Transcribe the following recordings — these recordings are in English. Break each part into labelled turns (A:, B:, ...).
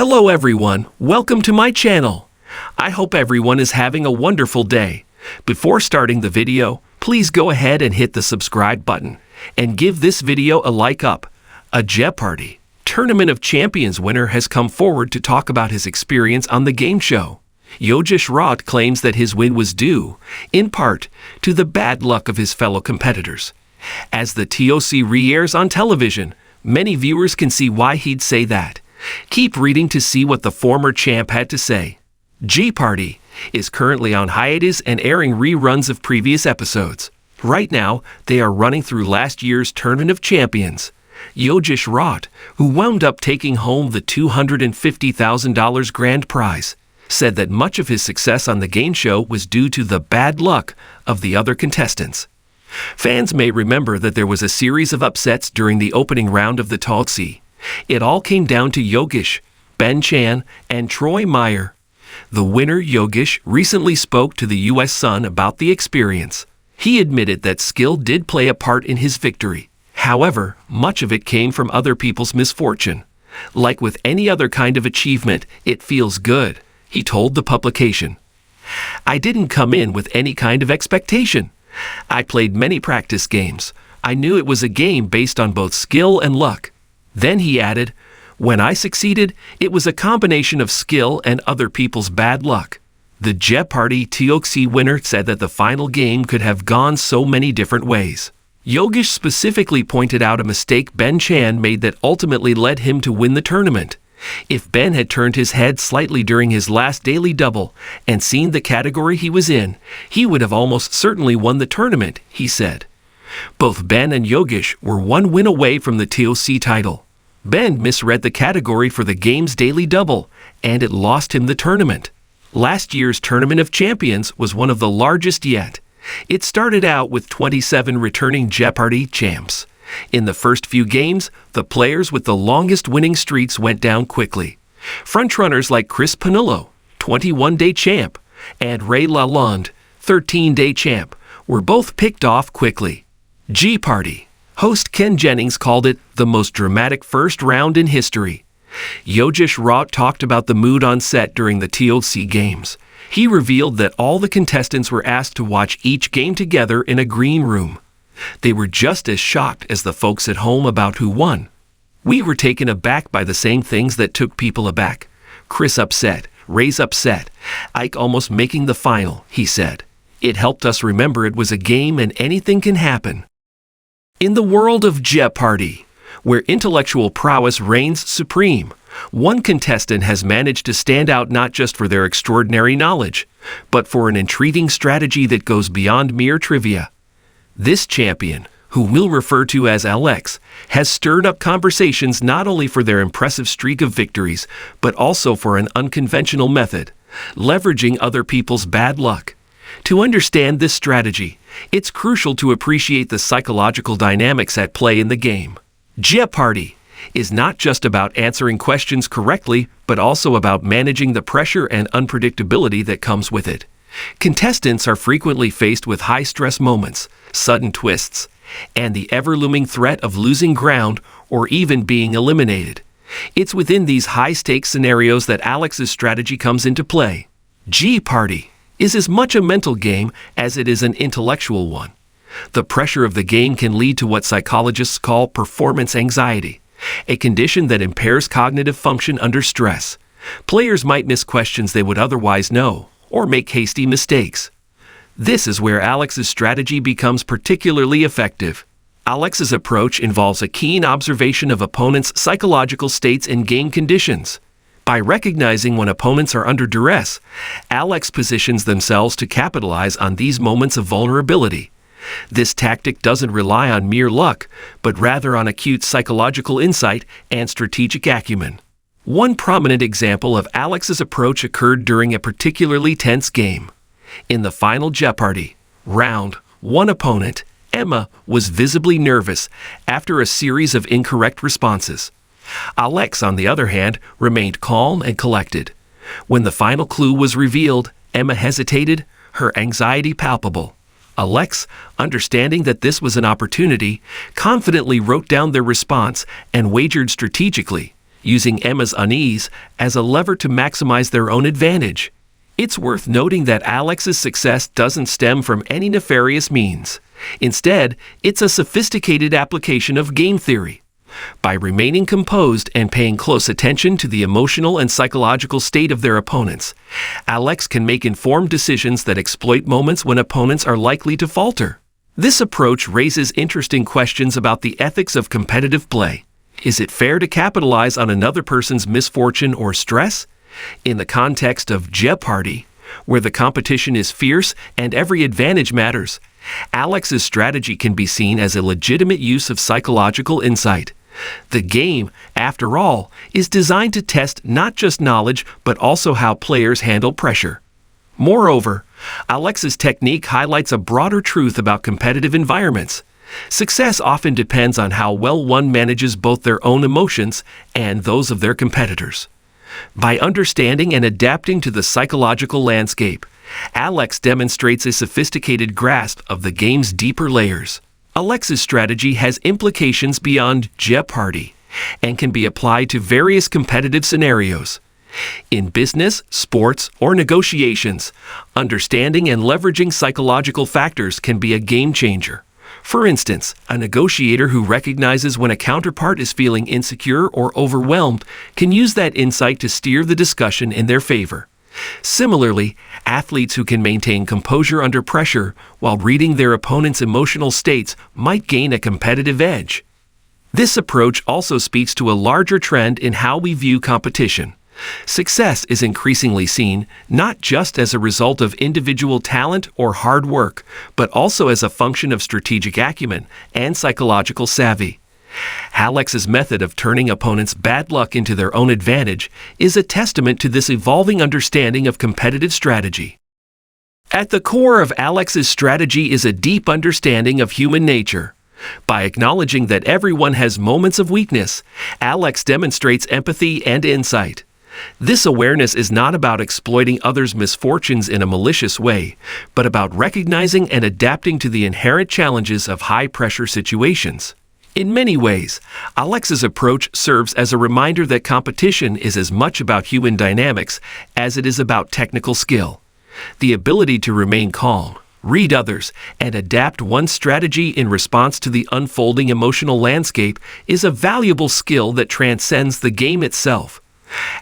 A: Hello everyone, welcome to my channel. I hope everyone is having a wonderful day. Before starting the video, please go ahead and hit the subscribe button and give this video a like up. A Jeopardy! Tournament of Champions winner has come forward to talk about his experience on the game show. Yogesh Raut claims that his win was due, in part, to the bad luck of his fellow competitors. As the TOC re-airs on television, many viewers can see why he'd say that. Keep reading to see what the former champ had to say. Jeopardy! Is currently on hiatus and airing reruns of previous episodes. Right now, they are running through last year's Tournament of Champions. Yogesh Raut, who wound up taking home the $250,000 grand prize, said that much of his success on the game show was due to the bad luck of the other contestants. Fans may remember that there was a series of upsets during the opening round of the TOC. It all came down to Yogesh, Ben Chan, and Troy Meyer. The winner, Yogesh, recently spoke to the U.S. Sun about the experience. He admitted that skill did play a part in his victory. However, much of it came from other people's misfortune. Like with any other kind of achievement, it feels good, he told the publication. I didn't come in with any kind of expectation. I played many practice games. I knew it was a game based on both skill and luck. Then he added, when I succeeded, it was a combination of skill and other people's bad luck. The Jeopardy! TOC winner said that the final game could have gone so many different ways. Yogesh specifically pointed out a mistake Ben Chan made that ultimately led him to win the tournament. If Ben had turned his head slightly during his last daily double and seen the category he was in, he would have almost certainly won the tournament, he said. Both Ben and Yogesh were one win away from the TOC title. Ben misread the category for the game's daily double, and it lost him the tournament. Last year's Tournament of Champions was one of the largest yet. It started out with 27 returning Jeopardy! Champs. In the first few games, the players with the longest winning streaks went down quickly. Frontrunners like Chris Panillo, 21-day champ, and Ray Lalonde, 13-day champ, were both picked off quickly. Jeopardy! Host Ken Jennings called it the most dramatic first round in history. Yogesh Raut talked about the mood on set during the TOC games. He revealed that all the contestants were asked to watch each game together in a green room. They were just as shocked as the folks at home about who won. We were taken aback by the same things that took people aback. Chris upset, Ray's upset, Ike almost making the final, he said. It helped us remember it was a game and anything can happen. In the world of Jeopardy! Where intellectual prowess reigns supreme, one contestant has managed to stand out not just for their extraordinary knowledge, but for an intriguing strategy that goes beyond mere trivia. This champion, who we'll refer to as Alex, has stirred up conversations not only for their impressive streak of victories, but also for an unconventional method, leveraging other people's bad luck. To understand this strategy, it's crucial to appreciate the psychological dynamics at play in the game. Jeopardy! Is not just about answering questions correctly, but also about managing the pressure and unpredictability that comes with it. Contestants are frequently faced with high-stress moments, sudden twists, and the ever-looming threat of losing ground or even being eliminated. It's within these high-stakes scenarios that Alex's strategy comes into play. Jeopardy! Is as much a mental game as it is an intellectual one. The pressure of the game can lead to what psychologists call performance anxiety, a condition that impairs cognitive function under stress. Players might miss questions they would otherwise know, or make hasty mistakes. This is where Alex's strategy becomes particularly effective. Alex's approach involves a keen observation of opponents' psychological states and game conditions. By recognizing when opponents are under duress, Alex positions themselves to capitalize on these moments of vulnerability. This tactic doesn't rely on mere luck, but rather on acute psychological insight and strategic acumen. One prominent example of Alex's approach occurred during a particularly tense game. In the final Jeopardy! Round, one opponent, Emma, was visibly nervous after a series of incorrect responses. Alex, on the other hand, remained calm and collected. When the final clue was revealed, Emma hesitated, her anxiety palpable. Alex, understanding that this was an opportunity, confidently wrote down their response and wagered strategically, using Emma's unease as a lever to maximize their own advantage. It's worth noting that Alex's success doesn't stem from any nefarious means. Instead, it's a sophisticated application of game theory. By remaining composed and paying close attention to the emotional and psychological state of their opponents, Alex can make informed decisions that exploit moments when opponents are likely to falter. This approach raises interesting questions about the ethics of competitive play. Is it fair to capitalize on another person's misfortune or stress? In the context of Jeopardy, where the competition is fierce and every advantage matters, Alex's strategy can be seen as a legitimate use of psychological insight. The game, after all, is designed to test not just knowledge but also how players handle pressure. Moreover, Alex's technique highlights a broader truth about competitive environments. Success often depends on how well one manages both their own emotions and those of their competitors. By understanding and adapting to the psychological landscape, Alex demonstrates a sophisticated grasp of the game's deeper layers. Alex's strategy has implications beyond Jeopardy and can be applied to various competitive scenarios. In business, sports, or negotiations, understanding and leveraging psychological factors can be a game changer. For instance, a negotiator who recognizes when a counterpart is feeling insecure or overwhelmed can use that insight to steer the discussion in their favor. Similarly, athletes who can maintain composure under pressure while reading their opponent's emotional states might gain a competitive edge. This approach also speaks to a larger trend in how we view competition. Success is increasingly seen not just as a result of individual talent or hard work, but also as a function of strategic acumen and psychological savvy. Alex's method of turning opponents' bad luck into their own advantage is a testament to this evolving understanding of competitive strategy. At the core of Alex's strategy is a deep understanding of human nature. By acknowledging that everyone has moments of weakness, Alex demonstrates empathy and insight. This awareness is not about exploiting others' misfortunes in a malicious way, but about recognizing and adapting to the inherent challenges of high-pressure situations. In many ways, Alex's approach serves as a reminder that competition is as much about human dynamics as it is about technical skill. The ability to remain calm, read others, and adapt one's strategy in response to the unfolding emotional landscape is a valuable skill that transcends the game itself.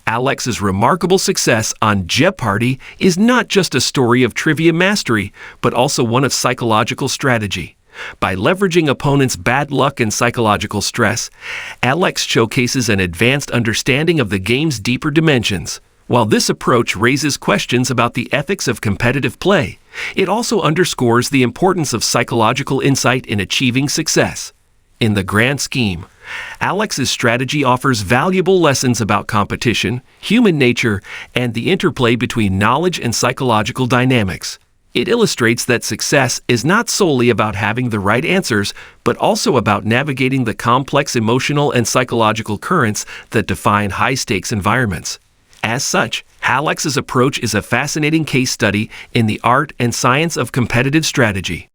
A: Alex's remarkable success on Jeopardy is not just a story of trivia mastery, but also one of psychological strategy. By leveraging opponents' bad luck and psychological stress, Alex showcases an advanced understanding of the game's deeper dimensions. While this approach raises questions about the ethics of competitive play, it also underscores the importance of psychological insight in achieving success. In the grand scheme, Alex's strategy offers valuable lessons about competition, human nature, and the interplay between knowledge and psychological dynamics. It illustrates that success is not solely about having the right answers, but also about navigating the complex emotional and psychological currents that define high-stakes environments. As such, Alex's approach is a fascinating case study in the art and science of competitive strategy.